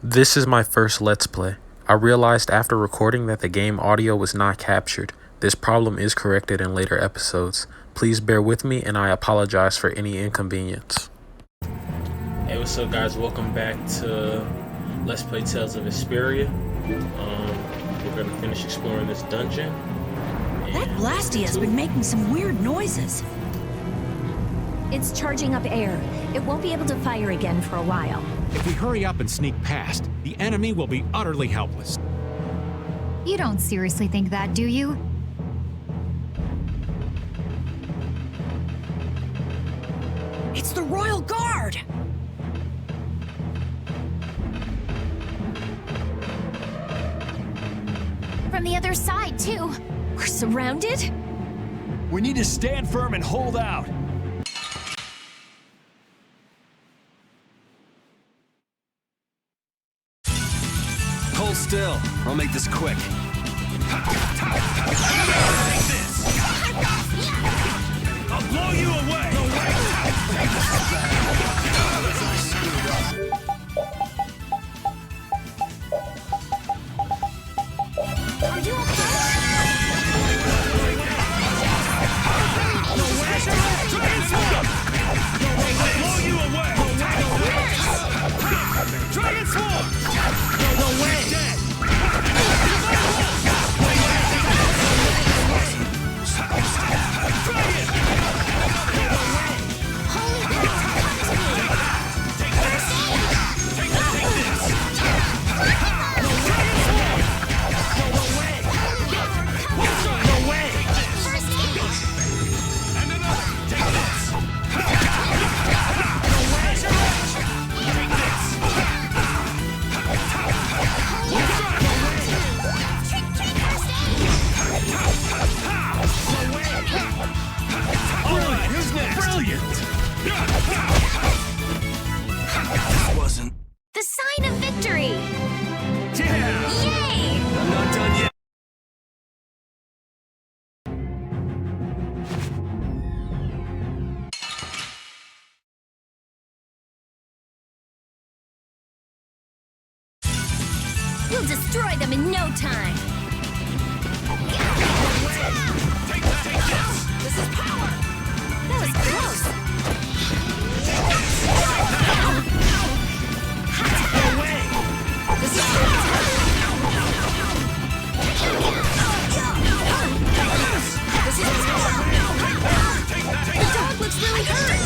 This is my first Let's Play. I realized after recording that the game audio was not captured. This problem is corrected in later episodes. Please bear with me and I apologize for any inconvenience. Hey, what's up guys? Welcome back to Let's Play Tales of Vesperia. We're going to finish exploring this dungeon. That blasty has been making some weird noises. It's charging up air. It won't be able to fire again for a while. If we hurry up and sneak past, the enemy will be utterly helpless. You don't seriously think that, do you? It's the Royal Guard! From the other side, too. We're surrounded? We need to stand firm and hold out. Hold still. I'll make this quick. I'll blow you away. Are you okay? I'll blow you away. Dragon Swarm! No way! Dead! The sign of victory! Yeah! Yay! I'm not done yet. You'll destroy them in no time! This is power! That was close! This is the dog looks really hurt!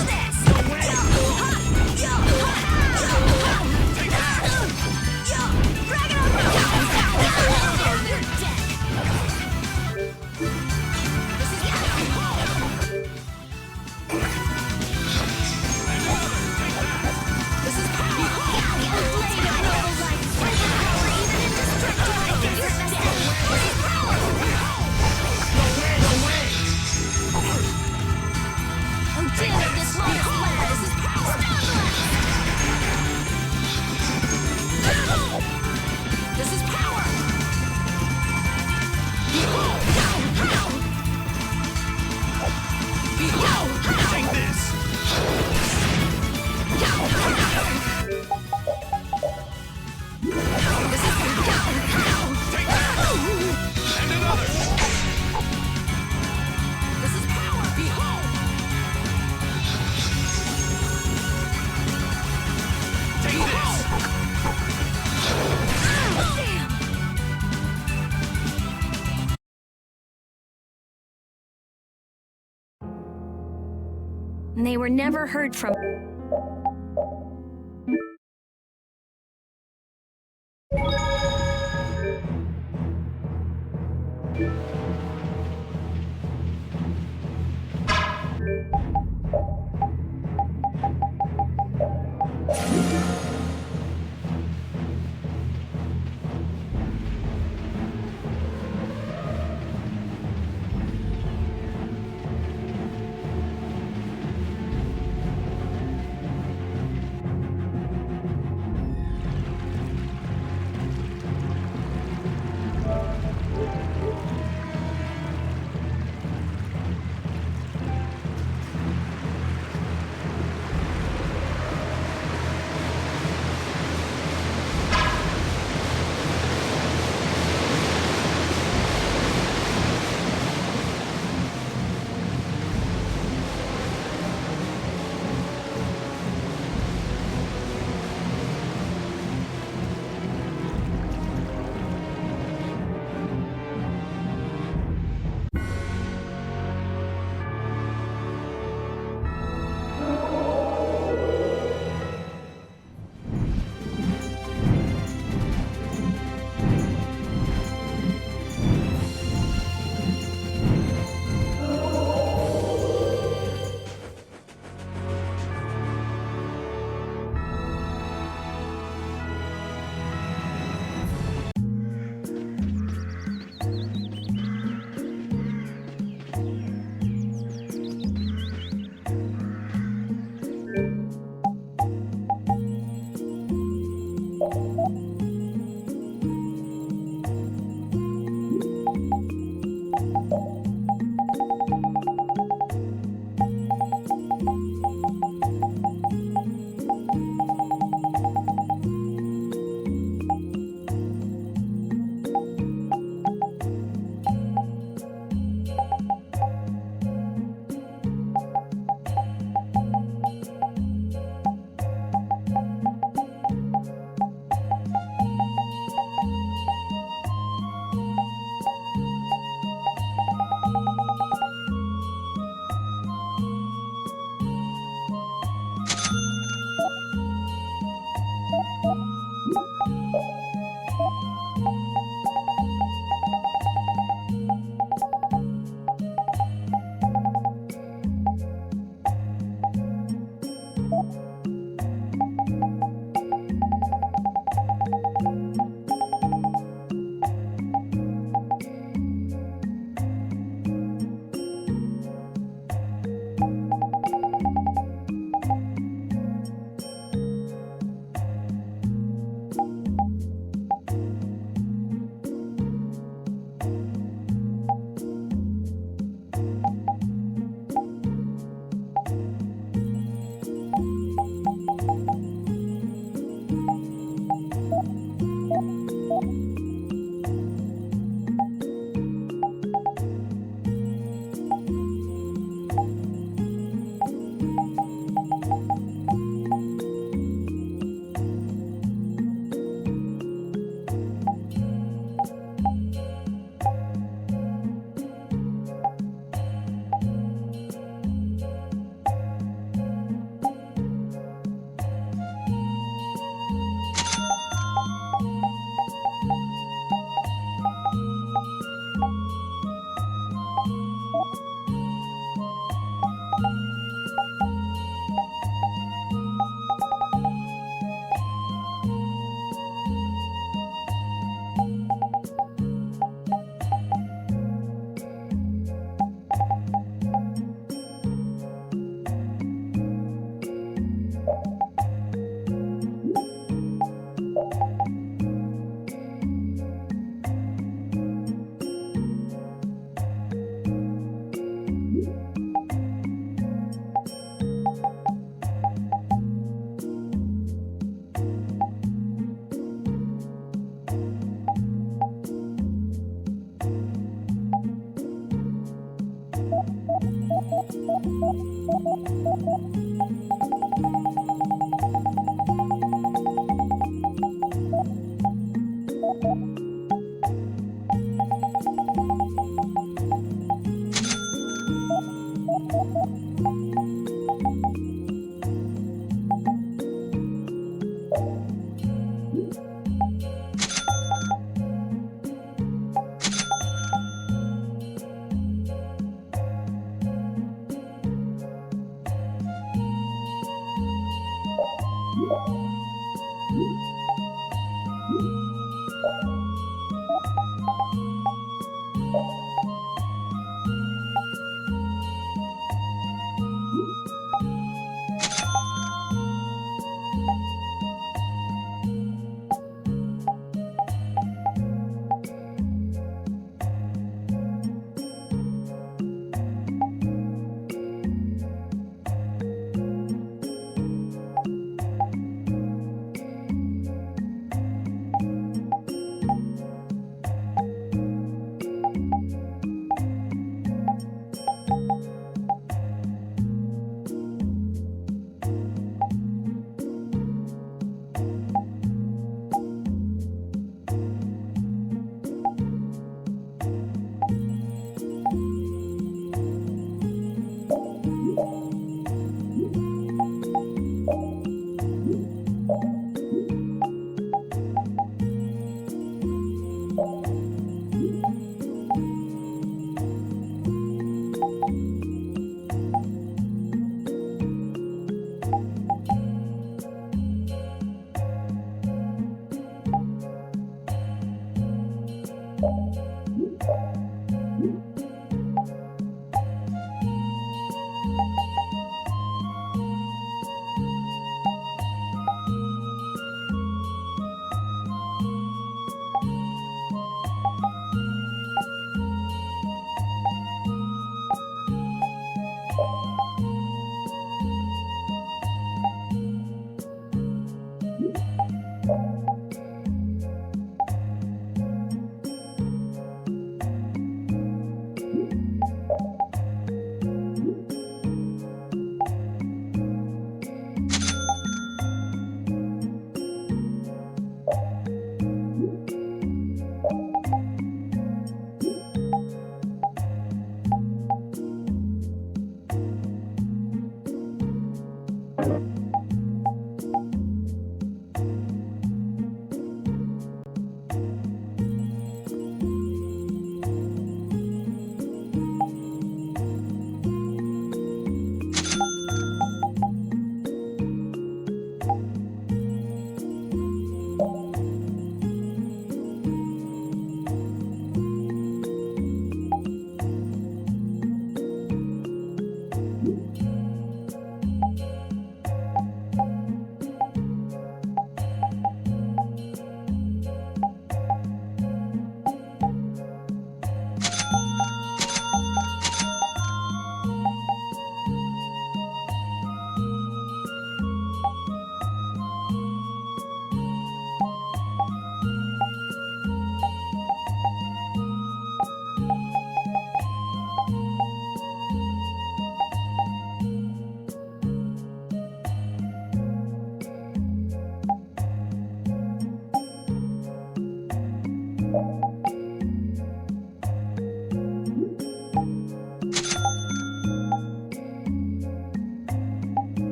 This is power! Take this! Take that! And another! This is power! Behold! Take this! They were never heard from.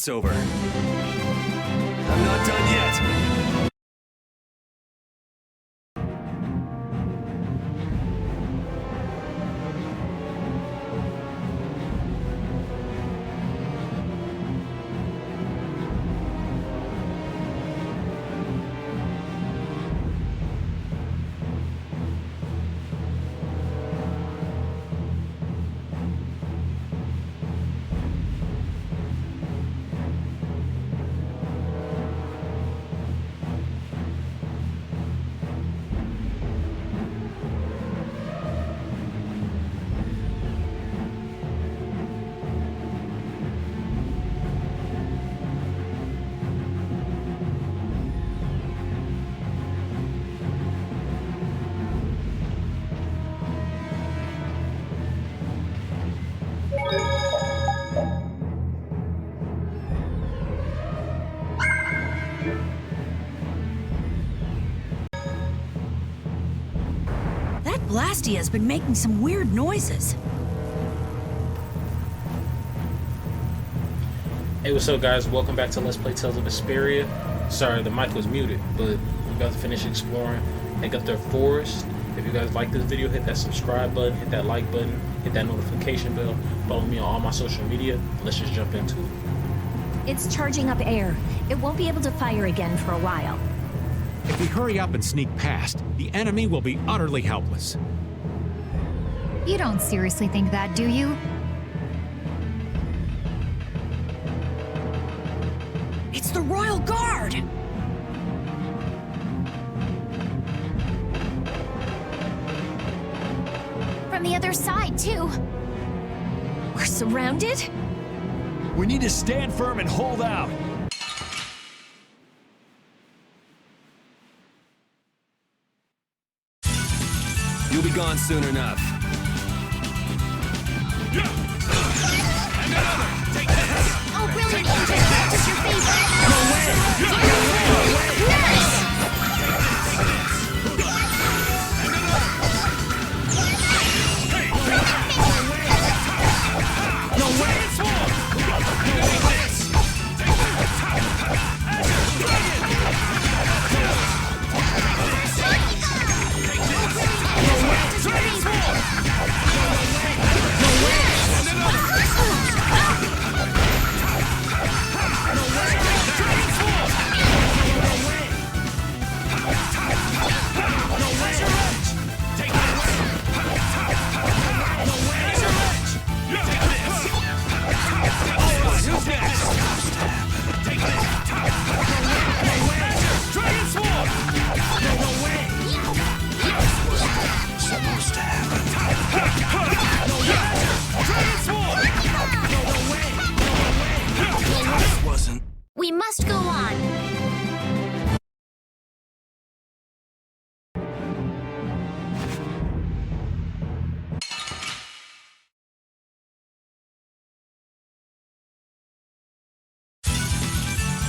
that's over. I'm not done yet. That Blastia has been making some weird noises. Hey, what's up, guys? Welcome back to Let's Play Tales of Vesperia. Sorry, the mic was muted, but we're about to finish exploring. Head up their forest. If you guys like this video, hit that subscribe button, hit that like button, hit that notification bell. Follow me on all my social media. Let's just jump into it. It's charging up air. It won't be able to fire again for a while. If we hurry up and sneak past, the enemy will be utterly helpless. You don't seriously think that, do you? It's the Royal Guard! From the other side, too. We're surrounded? We need to stand firm and hold out. You'll be gone soon enough. Oh, brilliant! Just your favorite! Nice! We must go on.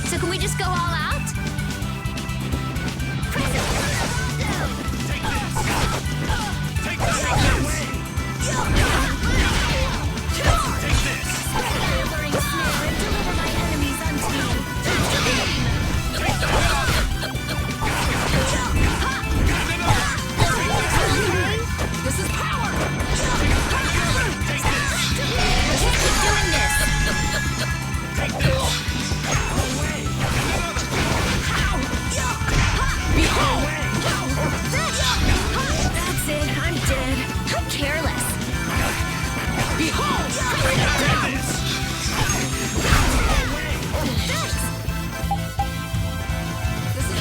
So can we just go all out? This is power! Doing this. That's it, I'm dead. How careless. Behold! This is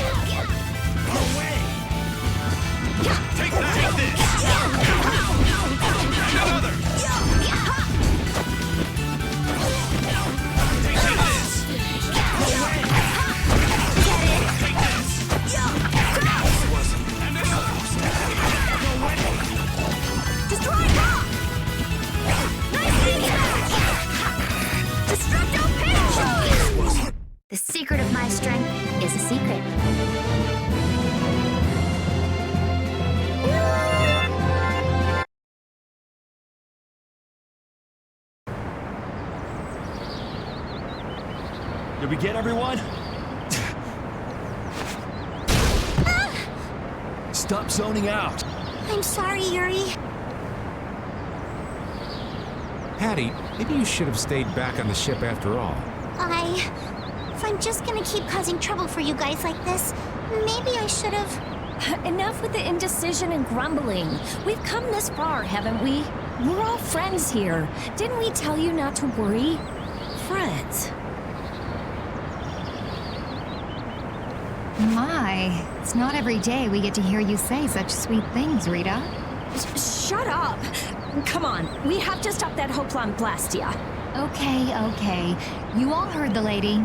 The secret of my strength is a secret. we get everyone? Stop zoning out. I'm sorry, Yuri. Patty, maybe you should have stayed back on the ship after all. If I'm just gonna keep causing trouble for you guys like this, maybe I should have... Enough with the indecision and grumbling. We've come this far, haven't we? We're all friends here. Didn't we tell you not to worry? Friends. My, it's not every day we get to hear you say such sweet things, Rita. Shut up! Come on, we have to stop that Hoplan Blastia. Okay. You all heard the lady.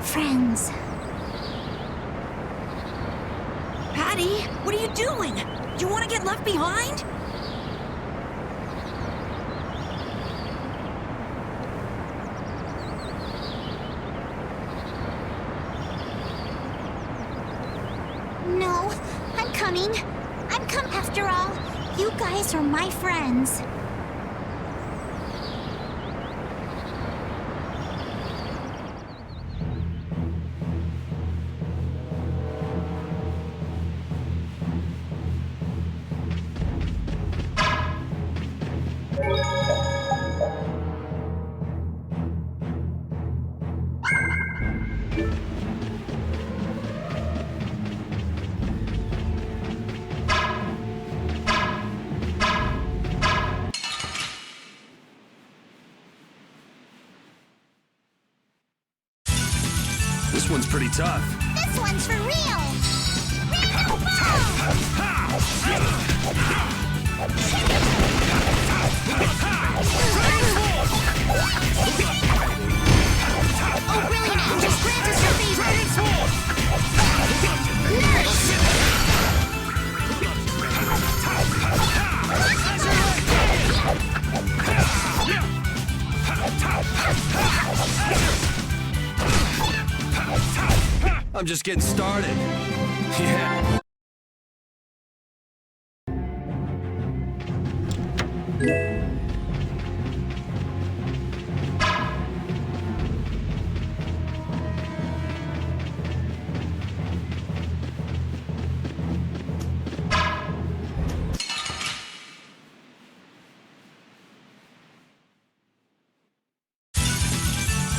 Friends. Patty, what are you doing? You want to get left behind? No, I'm coming. I'm coming after all. You guys are my friends. This one's pretty tough. This one's for real. Oh, brilliant! Just grant us your I'm just getting started. Yeah.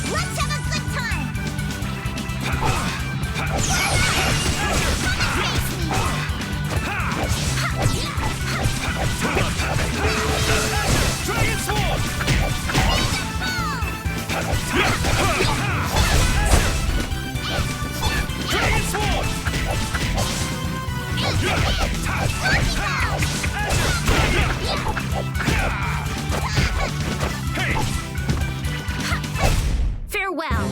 Let's have a good time! Dragon Sword! Dragon Sword! Farewell.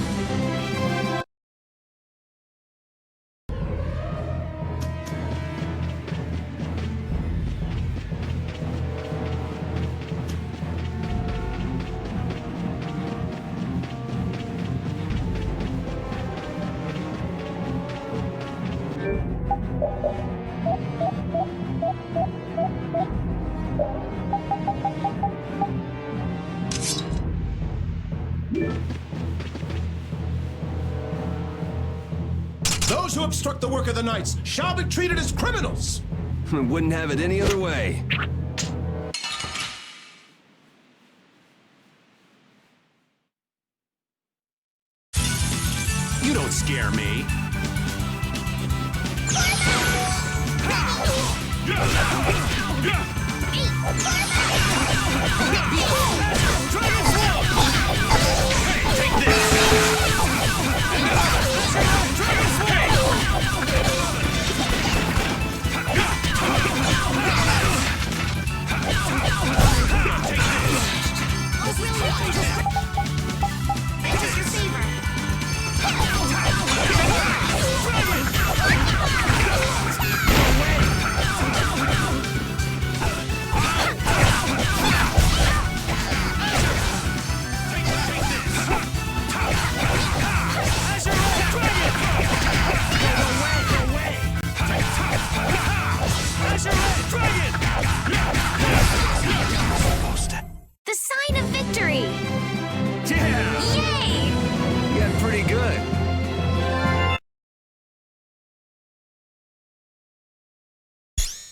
Those who obstruct the work of the Knights shall be treated as criminals! Wouldn't have it any other way. You don't scare me.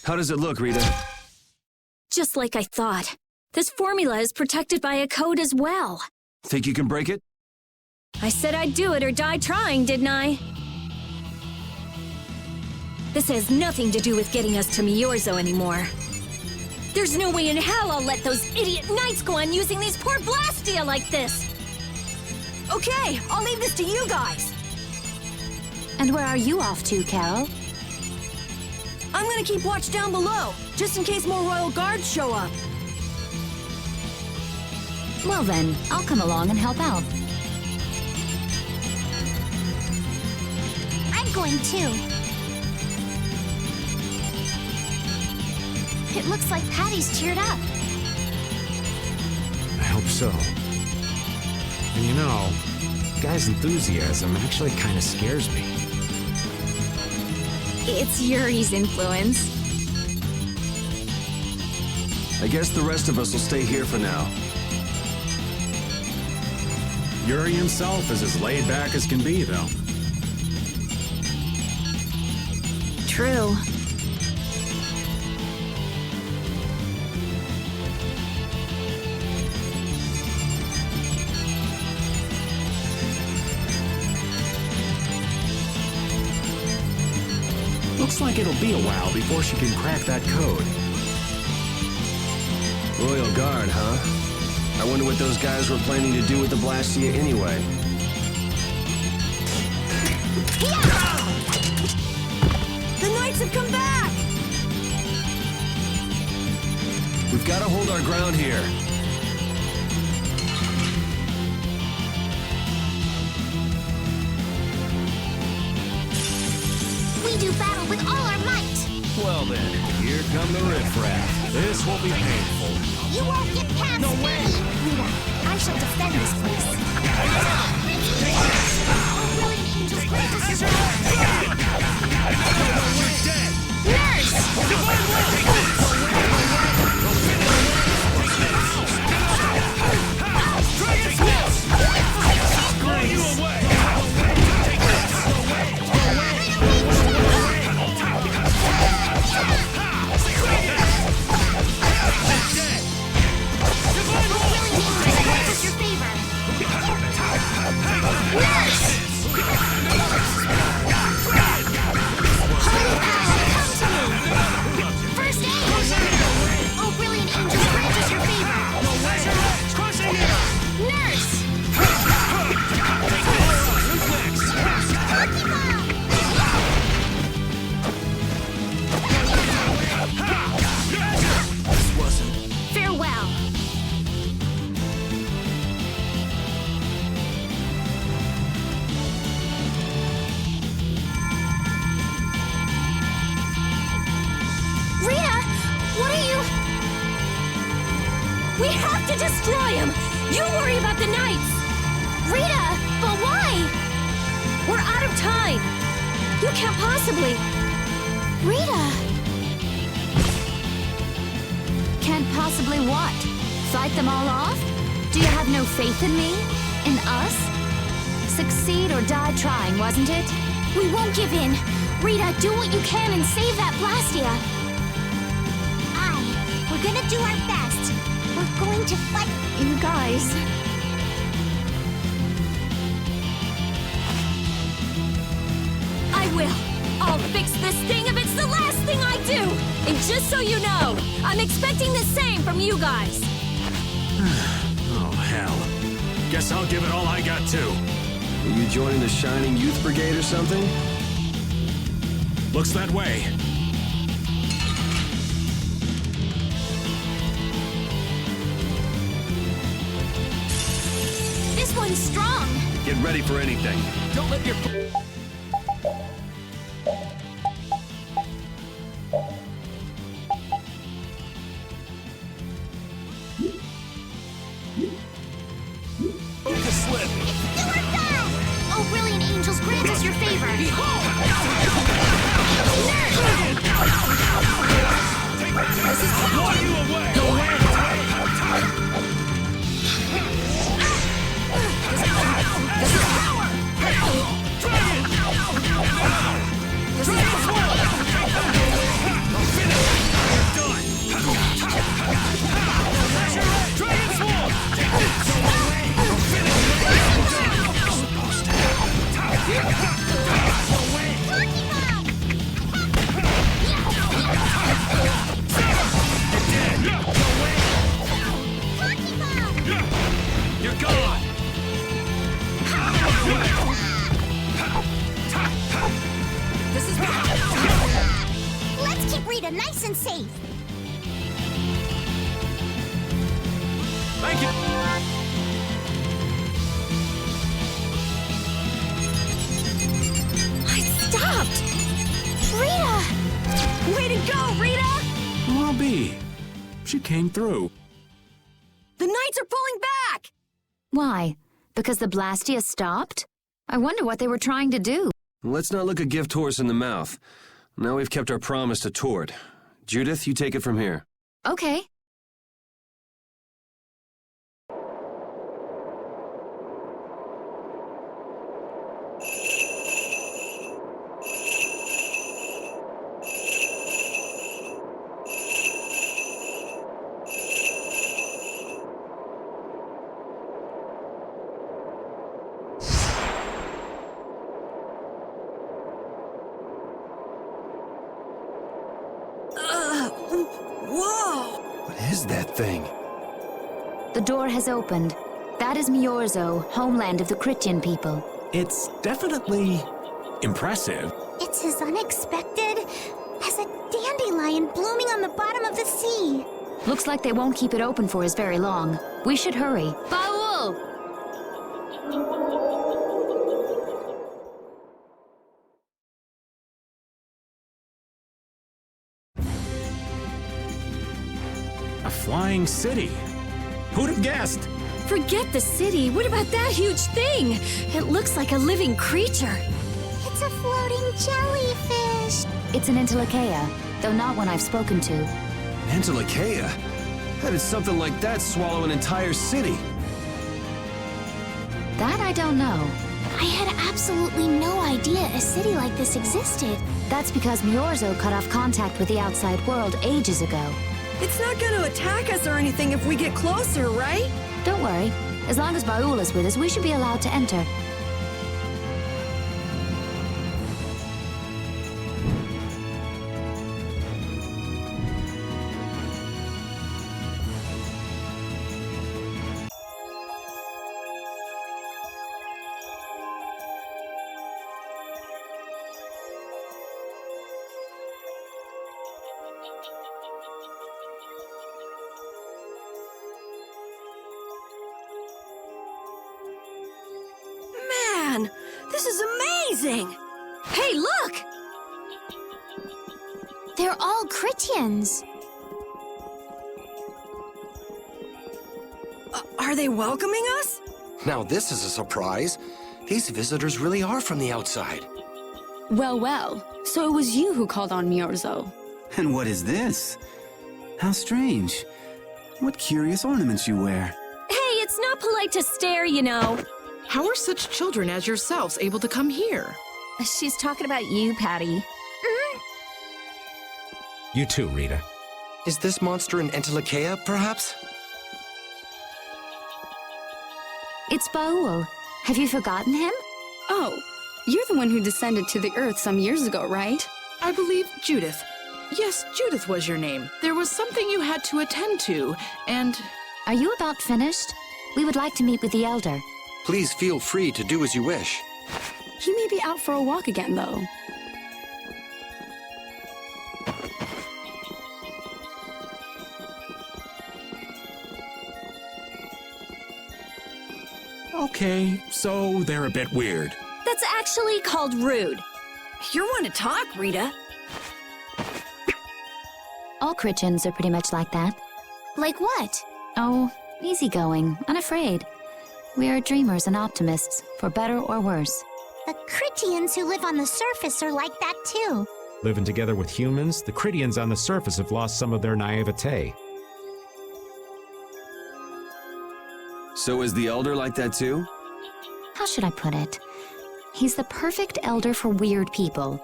How does it look, Rita? Just like I thought. This formula is protected by a code as well. Think you can break it? I said I'd do it or die trying, didn't I? This has nothing to do with getting us to Miorzo anymore. There's no way in hell I'll let those idiot knights go on using these poor Blastia like this! Okay, I'll leave this to you guys! And where are you off to, Carol? I'm gonna keep watch down below, just in case more Royal Guards show up. Well then, I'll come along and help out. I'm going too. It looks like Patty's cheered up. I hope so. And you know, guy's enthusiasm actually kind of scares me. It's Yuri's influence. I guess the rest of us will stay here for now. Yuri himself is as laid back as can be, though. True. Looks like it'll be a while before she can crack that code. Royal Guard, huh? I wonder what those guys were planning to do with the Blastia anyway. The knights have come back! We've got to hold our ground here. We do battle with all our might. Well then, here come the riffraff. This will be painful. You won't get past me. Rita, I shall defend this place. Oh, willing angels, grant us your We have to destroy him! You worry about the knights! Rita! But why? We're out of time! You can't possibly... Rita! Can't possibly what? Fight them all off? Do you have no faith in me? In us? Succeed or die trying, wasn't it? We won't give in. Rita, do what you can and save that Blastia. We're gonna do our best. We're going to fight. You guys. I will. I'll fix this thing if it's the last thing I do. And just so you know, I'm expecting the same from you guys. Oh, hell. Guess I'll give it all I got, too. Are you joining the Shining Youth Brigade or something? Looks that way. This one's strong. Get ready for anything. Don't let your... Do our best! Oh, brilliant angels, grant us your favor. Rita nice and safe. Thank you. I stopped! Rita! Way to go, Rita! Well, B. She came through. The Knights are pulling back! Why? Because the Blastia stopped? I wonder what they were trying to do. Let's not look a gift horse in the mouth. Now we've kept our promise to Tord. Judith, you take it from here. Okay. Whoa! What is that thing? The door has opened. That is Miorzo, homeland of the Critian people. It's definitely impressive. It's as unexpected as a dandelion blooming on the bottom of the sea. Looks like they won't keep it open for us very long. We should hurry. Baul! A flying city. Who'd have guessed? Forget the city. What about that huge thing? It looks like a living creature. It's a floating jellyfish. It's an Entelekea, though not one I've spoken to. Entelekea? How did something like that swallow an entire city? That I don't know. I had absolutely no idea a city like this existed. That's because Miorzo cut off contact with the outside world ages ago. It's not going to attack us or anything if we get closer, right? Don't worry. As long as Baul is with us, we should be allowed to enter. Man, this is amazing! Hey, look! They're all Critians. Are they welcoming us? Now this is a surprise. These visitors really are from the outside. Well, well. So it was you who called on Miorzo. And what is this? How strange. What curious ornaments you wear. Hey, it's not polite to stare, you know. How are such children as yourselves able to come here? She's talking about you, Patty. You too, Rita. Is this monster an Entelekea, perhaps? It's Baul. Have you forgotten him? Oh, you're the one who descended to the Earth some years ago, right? I believe Judith. Yes, Judith was your name. There was something you had to attend to, and... Are you about finished? We would like to meet with the Elder. Please feel free to do as you wish. He may be out for a walk again, though. Okay, so they're a bit weird. That's actually called rude. You're one to talk, Rita. All Critians are pretty much like that. Like what? Oh, easygoing, unafraid. We are dreamers and optimists, for better or worse. The Critians who live on the surface are like that too. Living together with humans, the Critians on the surface have lost some of their naivete. So is the Elder like that too? How should I put it? He's the perfect elder for weird people.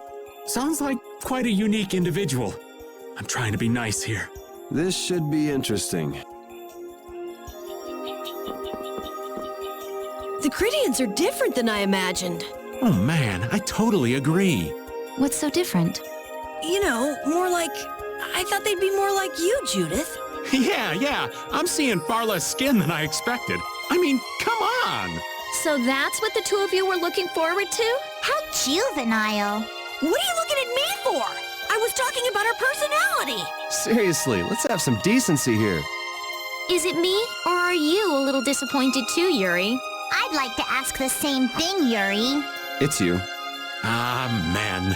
Sounds like quite a unique individual. I'm trying to be nice here. This should be interesting. The Critians are different than I imagined. Oh man, I totally agree. What's so different? You know, more like... I thought they'd be more like you, Judith. Yeah, I'm seeing far less skin than I expected. I mean, come on! So that's what the two of you were looking forward to? How juvenile. What are you looking at me for? I was talking about her personality. Seriously, let's have some decency here. Is it me, or are you a little disappointed too, Yuri? I'd like to ask the same thing, Yuri. It's you. Ah, man.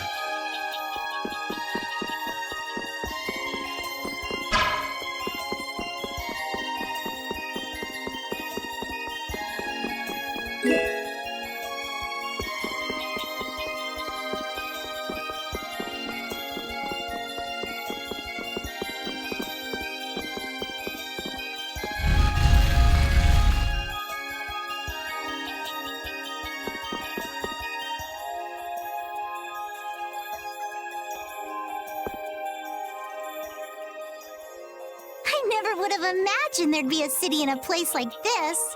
I never would have imagined there'd be a city in a place like this.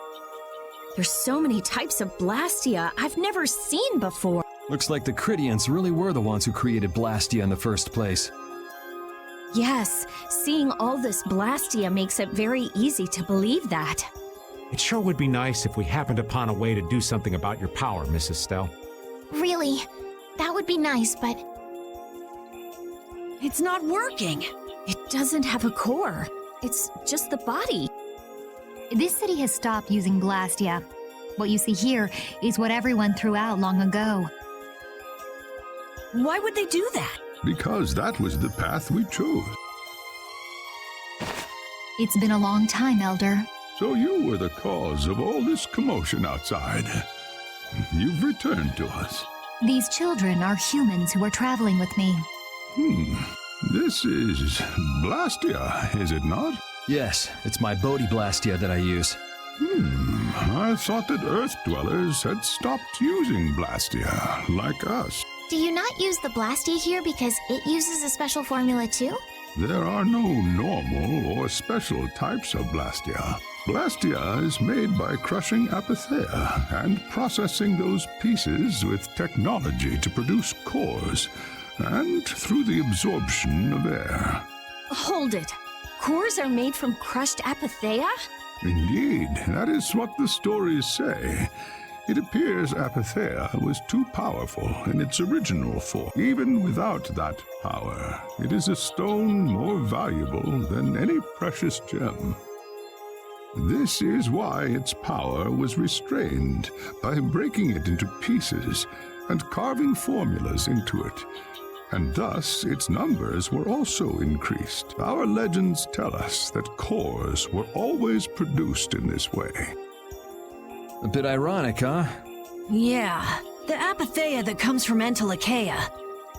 There's so many types of Blastia I've never seen before. Looks like the Critians really were the ones who created Blastia in the first place. Yes, seeing all this Blastia makes it very easy to believe that. It sure would be nice if we happened upon a way to do something about your power, Mrs. Stell. Really, that would be nice, but It's not working. It doesn't have a core. It's just the body. This city has stopped using Blastia. What you see here is what everyone threw out long ago. Why would they do that? Because that was the path we chose. It's been a long time, Elder. So you were the cause of all this commotion outside. You've returned to us. These children are humans who are traveling with me. This is Blastia, is it not? Yes, it's my Bodhi Blastia that I use. I thought that Earth dwellers had stopped using Blastia, like us. do you not use the Blastia here because it uses a special formula too? There are no normal or special types of Blastia. Blastia is made by crushing Apatheia and processing those pieces with technology to produce cores, and through the absorption of air. Hold it. Cores are made from crushed Apatheia? Indeed, that is what the stories say. It appears Apatheia was too powerful in its original form. Even without that power, it is a stone more valuable than any precious gem. This is why its power was restrained by breaking it into pieces and carving formulas into it. And thus its numbers were also increased. Our legends tell us that cores were always produced in this way. A bit ironic, huh? Yeah, the Apatheia that comes from Entelakea,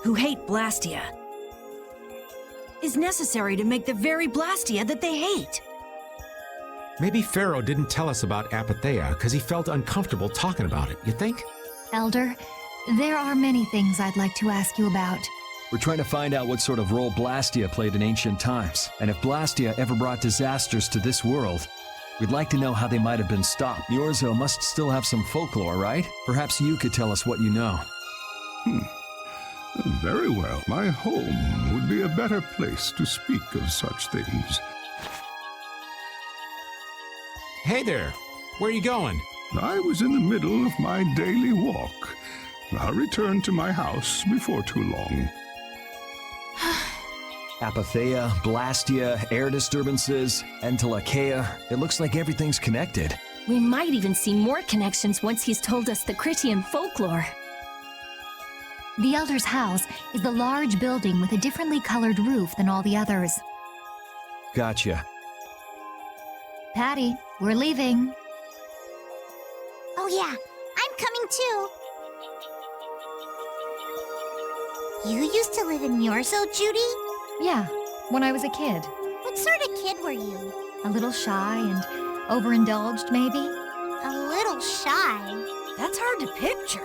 who hate Blastia, is necessary to make the very Blastia that they hate. Maybe Pharaoh didn't tell us about Apatheia because he felt uncomfortable talking about it, you think? Elder, there are many things I'd like to ask you about. We're trying to find out what sort of role Blastia played in ancient times, and if Blastia ever brought disasters to this world, we'd like to know how they might have been stopped. Yorzo must still have some folklore, right? Perhaps you could tell us what you know. Very well. My home would be a better place to speak of such things. Hey there, where are you going? I was in the middle of my daily walk. I'll return to my house before too long. Apatheia, Blastia, air disturbances, Entelakea. It looks like everything's connected. We might even see more connections once he's told us the Critian folklore. The Elder's house is the large building with a differently colored roof than all the others. Gotcha. Patty, we're leaving. Oh yeah, I'm coming too. You used to live in Yorzo, Judy? Yeah, when I was a kid. What sort of kid were you? A little shy and overindulged, maybe? A little shy? That's hard to picture.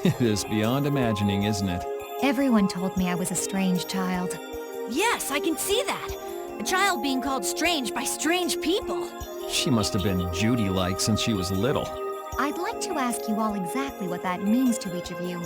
It is beyond imagining, isn't it? Everyone told me I was a strange child. Yes, I can see that. A child being called strange by strange people. She must have been Judy-like since she was little. I'd like to ask you all exactly what that means to each of you.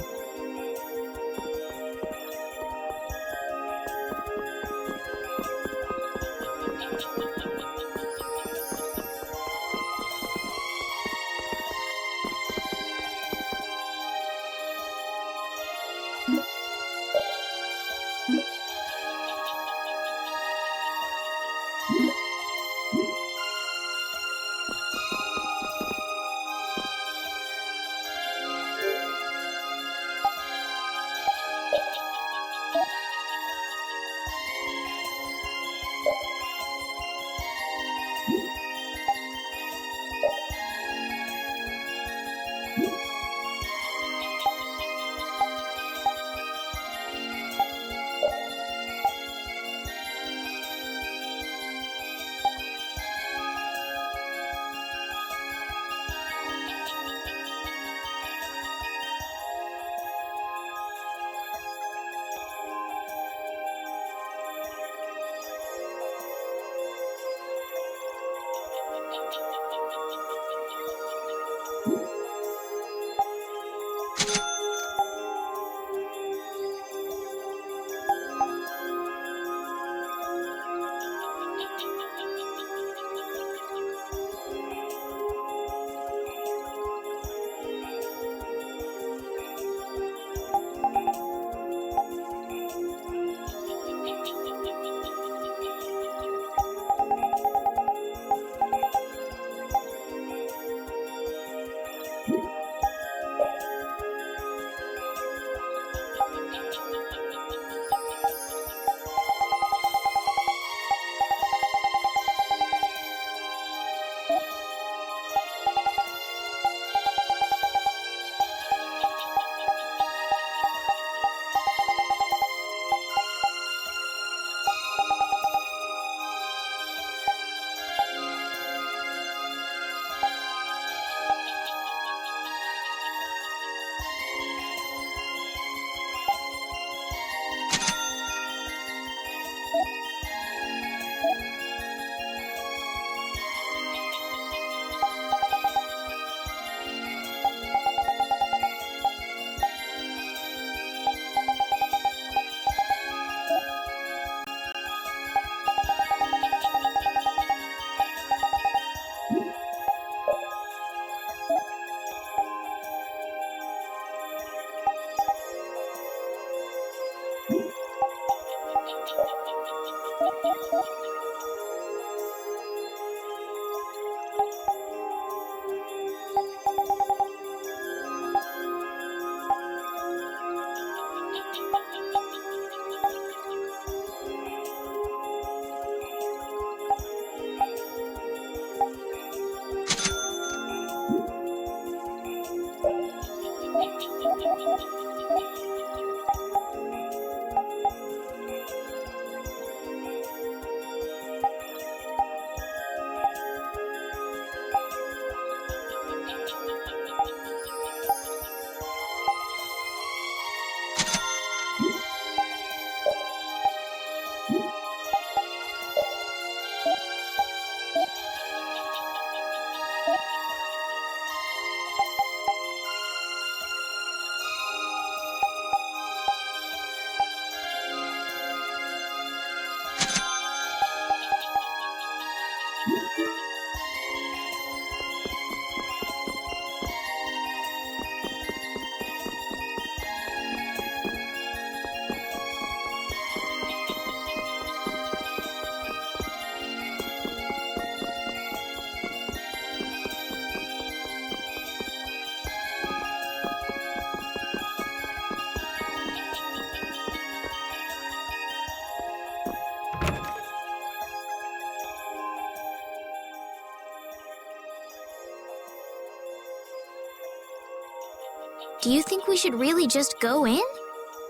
Do you think we should really just go in?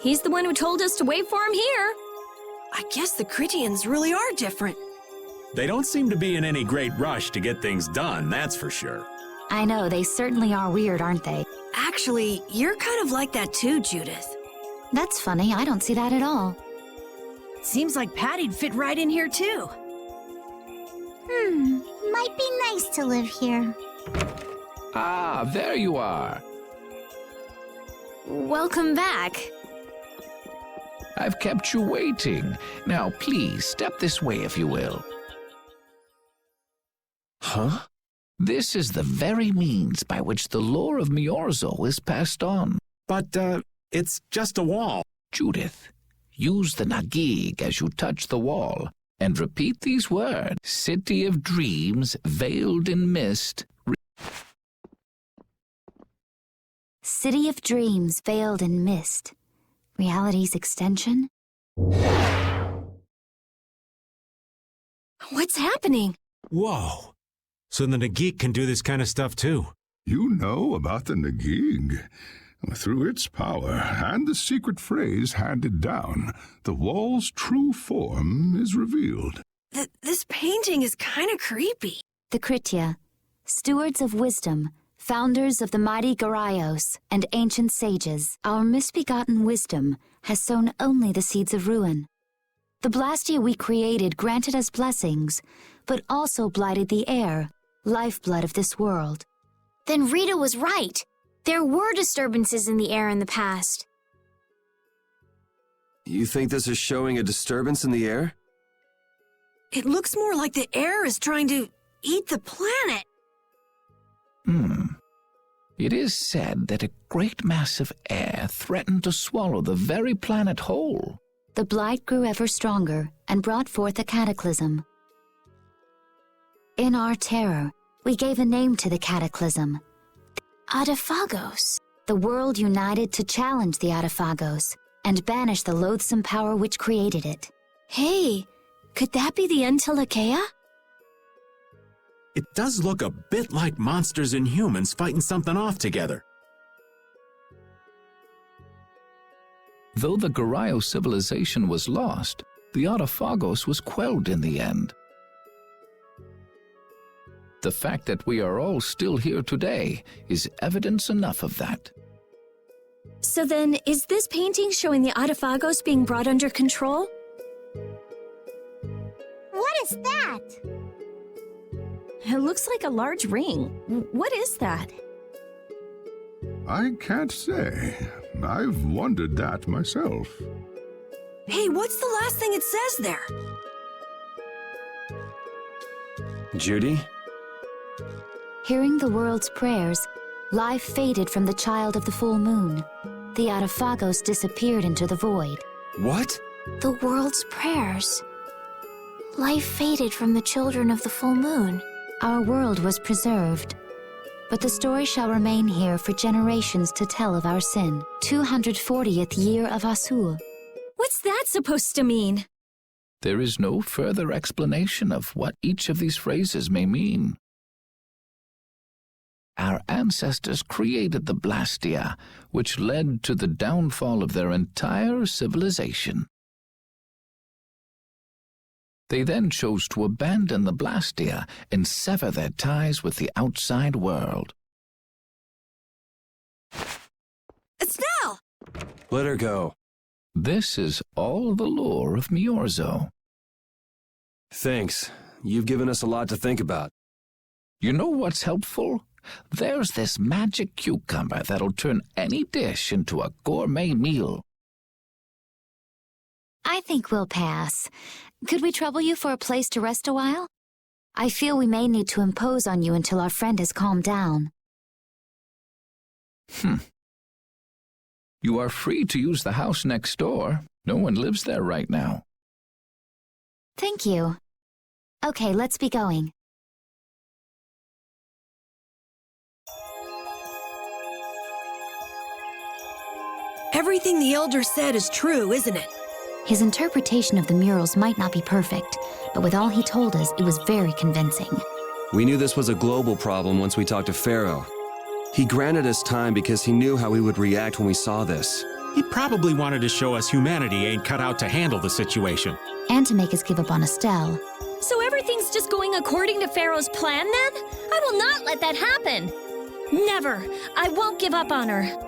He's the one who told us to wait for him here. I guess the Critians really are different. They don't seem to be in any great rush to get things done, that's for sure. I know, they certainly are weird, aren't they? Actually, you're kind of like that too, Judith. That's funny, I don't see that at all. Seems like Patty'd fit right in here too. Might be nice to live here. Ah, there you are. Welcome back. I've kept you waiting. Now, please, step this way if you will. Huh? This is the very means by which the lore of Miorzo is passed on. But, it's just a wall. Judith, use the Nagig as you touch the wall, and repeat these words. City of dreams, veiled in mist. City of dreams, veiled in mist. Reality's extension? What's happening? Whoa. So the Nagik can do this kind of stuff too. You know about the Nagig. Through its power and the secret phrase handed down, the wall's true form is revealed. This painting is kind of creepy. The Kritya, stewards of wisdom, founders of the mighty Garaios and ancient sages, our misbegotten wisdom has sown only the seeds of ruin. The Blastia we created granted us blessings, but also blighted the air, lifeblood of this world. Then Rita was right. There were disturbances in the air in the past. You think this is showing a disturbance in the air? It looks more like the air is trying to eat the planet. It is said that a great mass of air threatened to swallow the very planet whole. The blight grew ever stronger and brought forth a cataclysm. In our terror, we gave a name to the cataclysm. Adaphagos. The world united to challenge the Adaphagos and banish the loathsome power which created it. Hey, could that be the Entelekea? It does look a bit like monsters and humans fighting something off together. Though the Garayo civilization was lost, the Adaphagos was quelled in the end. The fact that we are all still here today is evidence enough of that. So then, is this painting showing the Adaphagos being brought under control? What is that? It looks like a large ring. What is that? I can't say. I've wondered that myself. Hey, what's the last thing it says there? Judy? Hearing the world's prayers, life faded from the child of the full moon. The Adaphagos disappeared into the void. What? The world's prayers. Life faded from the children of the full moon. Our world was preserved, but the story shall remain here for generations to tell of our sin. 240th year of Asul. What's that supposed to mean? There is no further explanation of what each of these phrases may mean. Our ancestors created the Blastia, which led to the downfall of their entire civilization. They then chose to abandon the Blastia and sever their ties with the outside world. Estelle! Let her go. This is all the lore of Miorzo. Thanks. You've given us a lot to think about. You know what's helpful? There's this magic cucumber that'll turn any dish into a gourmet meal. I think we'll pass. Could we trouble you for a place to rest a while? I feel we may need to impose on you until our friend has calmed down. You are free to use the house next door. No one lives there right now. Thank you. Okay, let's be going. Everything the Elder said is true, isn't it? His interpretation of the murals might not be perfect, but with all he told us, it was very convincing. We knew this was a global problem once we talked to Pharaoh. He granted us time because he knew how we would react when we saw this. He probably wanted to show us humanity ain't cut out to handle the situation. And to make us give up on Estelle. So everything's just going according to Pharaoh's plan then? I will not let that happen. Never. I won't give up on her.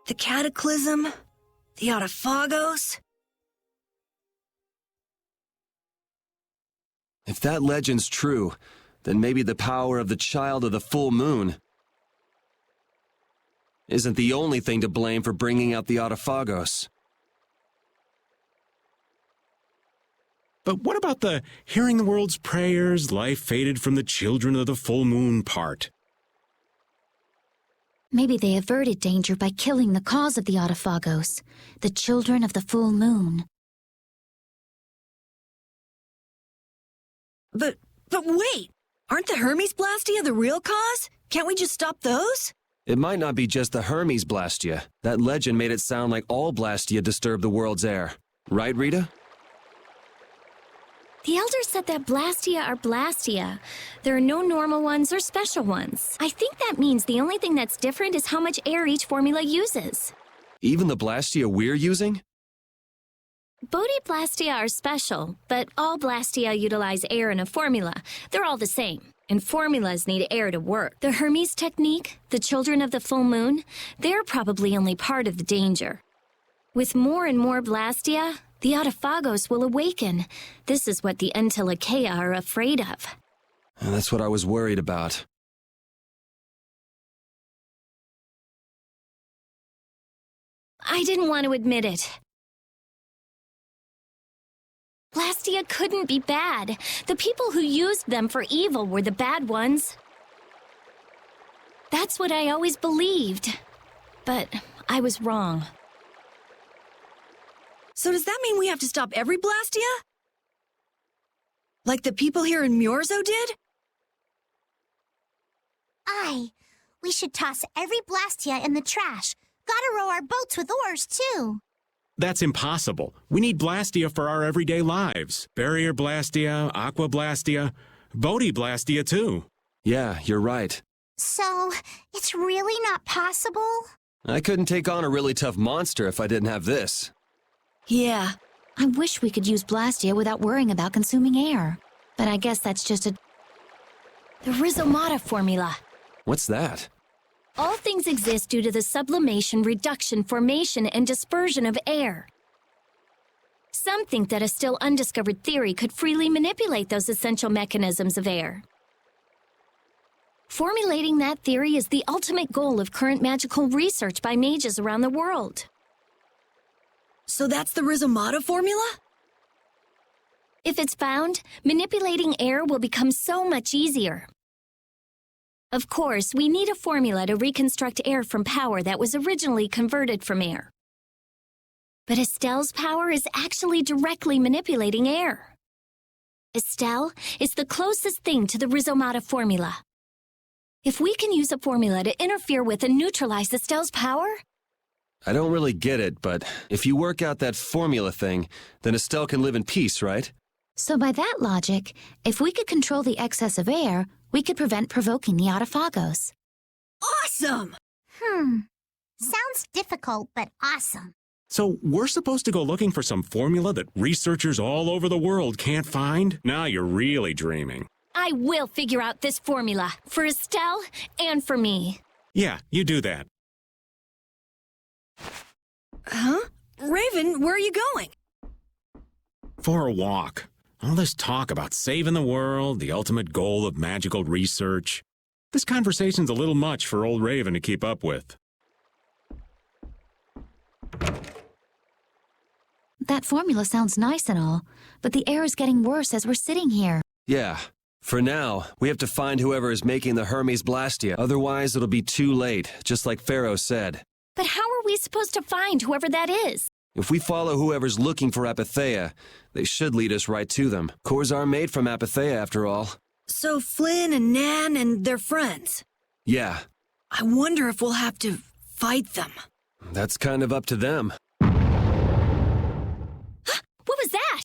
The Cataclysm? The Autophagos? If that legend's true, then maybe the power of the child of the full moon isn't the only thing to blame for bringing out the Autophagos. But what about the hearing the world's prayers, life faded from the children of the full moon part? Maybe they averted danger by killing the cause of the Autophagos, the children of the full moon. But wait! Aren't the Hermes Blastia the real cause? Can't we just stop those? It might not be just the Hermes Blastia. That legend made it sound like all Blastia disturb the world's air. Right, Rita? The Elder said that Blastia are Blastia. There are no normal ones or special ones. I think that means the only thing that's different is how much air each formula uses. Even the Blastia we're using? Bodhi Blastia are special, but all Blastia utilize air in a formula. They're all the same, and formulas need air to work. The Hermes technique, the children of the full moon, they're probably only part of the danger. With more and more Blastia, the Autophagos will awaken. This is what the Entelekea are afraid of. That's what I was worried about. I didn't want to admit it. Blastia couldn't be bad. The people who used them for evil were the bad ones. That's what I always believed. But I was wrong. So does that mean we have to stop every Blastia? Like the people here in Myorzo did? Aye. We should toss every Blastia in the trash. Gotta row our boats with oars, too. That's impossible. We need Blastia for our everyday lives. Barrier Blastia, Aqua Blastia, Bodhi Blastia too. Yeah, you're right. So, it's really not possible? I couldn't take on a really tough monster if I didn't have this. Yeah. I wish we could use Blastia without worrying about consuming air. But I guess that's just The Rhizomata formula. What's that? All things exist due to the sublimation, reduction, formation, and dispersion of air. Some think that a still undiscovered theory could freely manipulate those essential mechanisms of air. Formulating that theory is the ultimate goal of current magical research by mages around the world. So that's the Rhizomata formula? If it's found, manipulating air will become so much easier. Of course, we need a formula to reconstruct air from power that was originally converted from air. But Estelle's power is actually directly manipulating air. Estelle is the closest thing to the Rhizomata formula. If we can use a formula to interfere with and neutralize Estelle's power... I don't really get it, but if you work out that formula thing, then Estelle can live in peace, right? So by that logic, if we could control the excess of air, we could prevent provoking the Autophagos. Awesome! Sounds difficult, but awesome. So we're supposed to go looking for some formula that researchers all over the world can't find? Now you're really dreaming. I will figure out this formula, for Estelle and for me. Yeah, you do that. Huh? Raven, where are you going? For a walk. All this talk about saving the world, the ultimate goal of magical research. This conversation's a little much for old Raven to keep up with. That formula sounds nice and all, but the air is getting worse as we're sitting here. Yeah. For now, we have to find whoever is making the Hermes Blastia. Otherwise, it'll be too late, just like Pharaoh said. But how are we supposed to find whoever that is? If we follow whoever's looking for Apatheia, they should lead us right to them. Cores are made from Apatheia, after all. So Flynn and Nan and their friends? Yeah. I wonder if we'll have to fight them. That's kind of up to them. What was that?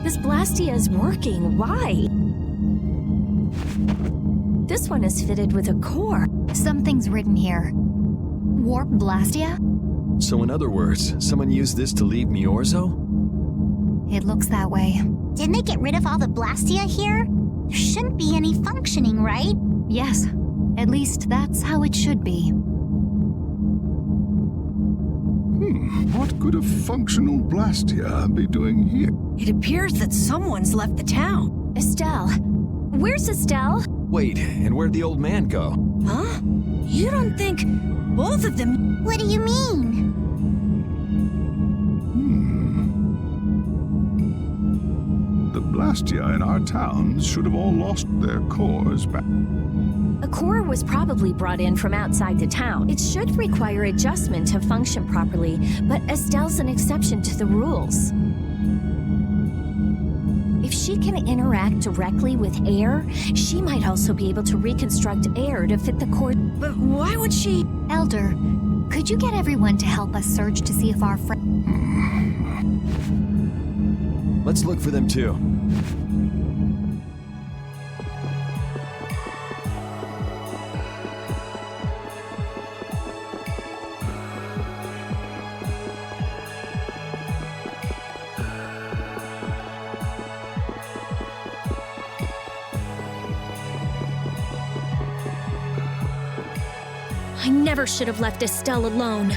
This Blastia is working. Why? This one is fitted with a core. Something's written here. Warp Blastia? So in other words, someone used this to leave Miorzo? It looks that way. Didn't they get rid of all the Blastia here? There shouldn't be any functioning, right? Yes. At least that's how it should be. What could a functional Blastia be doing here? It appears that someone's left the town. Estelle. Where's Estelle? Wait, and where'd the old man go? Huh? You don't think both of them... What do you mean? The Blastia in our towns should have all lost their cores back. A core was probably brought in from outside the town. It should require adjustment to function properly, but Estelle's an exception to the rules. If she can interact directly with air, she might also be able to reconstruct air to fit the core. But why would she... Elder, could you get everyone to help us search to see if our friend... Let's look for them too. I never should have left Estelle alone.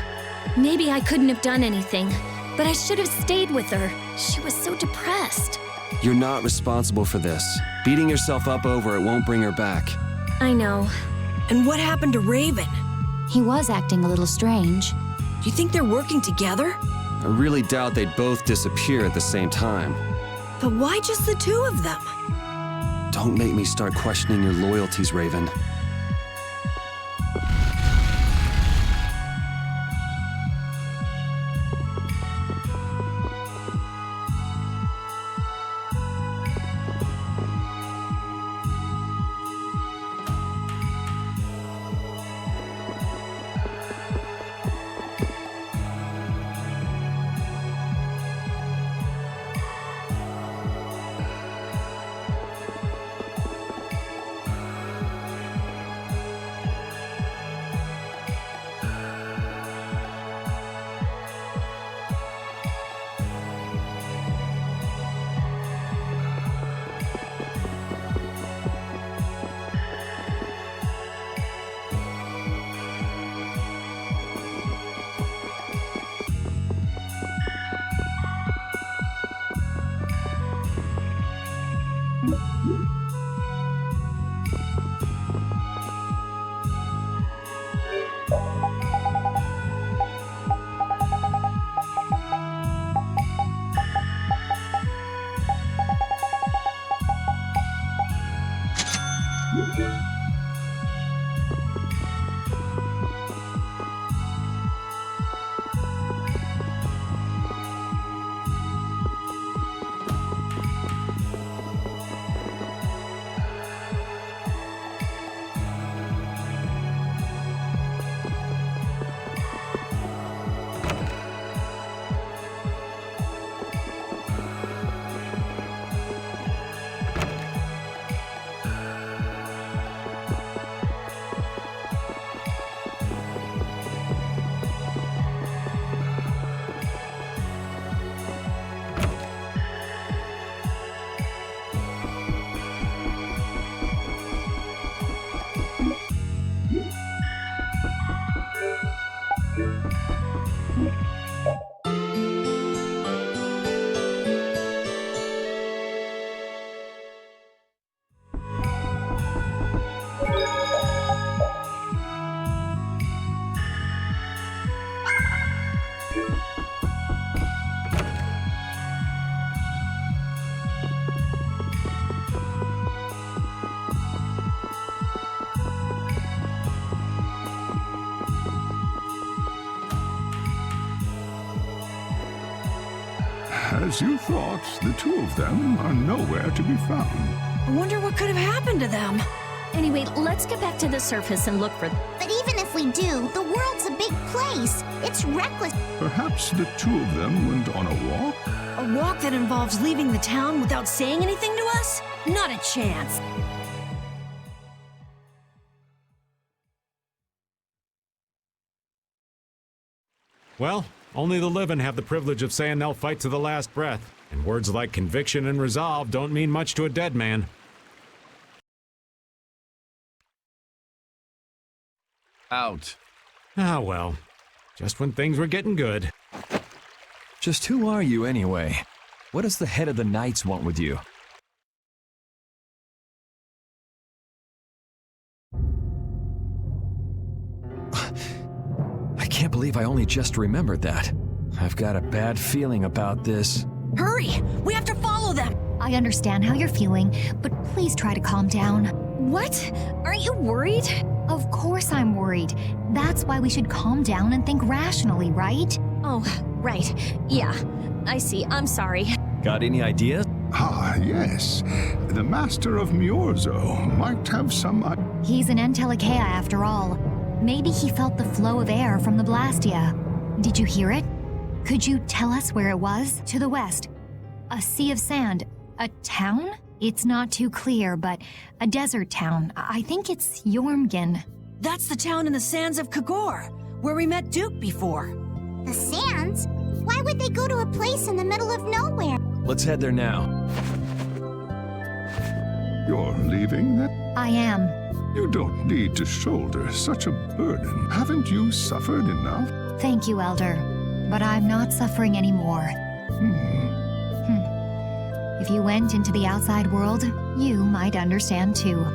Maybe I couldn't have done anything, but I should have stayed with her. She was so depressed. You're not responsible for this. Beating yourself up over it won't bring her back. I know. And what happened to Raven? He was acting a little strange. Do you think they're working together? I really doubt they'd both disappear at the same time. But why just the two of them? Don't make me start questioning your loyalties, Raven. As you thought, the two of them are nowhere to be found. I wonder what could have happened to them. Anyway, let's get back to the surface and look for them. But even if we do, the world's a big place. It's reckless. Perhaps the two of them went on a walk? A walk that involves leaving the town without saying anything to us? Not a chance. Well, only the living have the privilege of saying they'll fight to the last breath. And words like conviction and resolve don't mean much to a dead man. Out. Ah, well. Just when things were getting good. Just who are you, anyway? What does the head of the Knights want with you? I can't believe I only just remembered that. I've got a bad feeling about this. Hurry! We have to follow them! I understand how you're feeling, but please try to calm down. What? Aren't you worried? Of course I'm worried. That's why we should calm down and think rationally, right? Oh, right. Yeah, I see. I'm sorry. Got any ideas? Ah, yes. The Master of Miorzo might have some... He's an Entelekea after all. Maybe he felt the flow of air from the Blastia. Did you hear it? Could you tell us where it was? To the west. A sea of sand. A town? It's not too clear, but a desert town. I think it's Jormungand. That's the town in the sands of Kagor, where we met Duke before. The sands? Why would they go to a place in the middle of nowhere? Let's head there now. You're leaving then? I am. You don't need to shoulder such a burden. Haven't you suffered enough? Thank you, Elder. But I'm not suffering anymore. If you went into the outside world, you might understand too.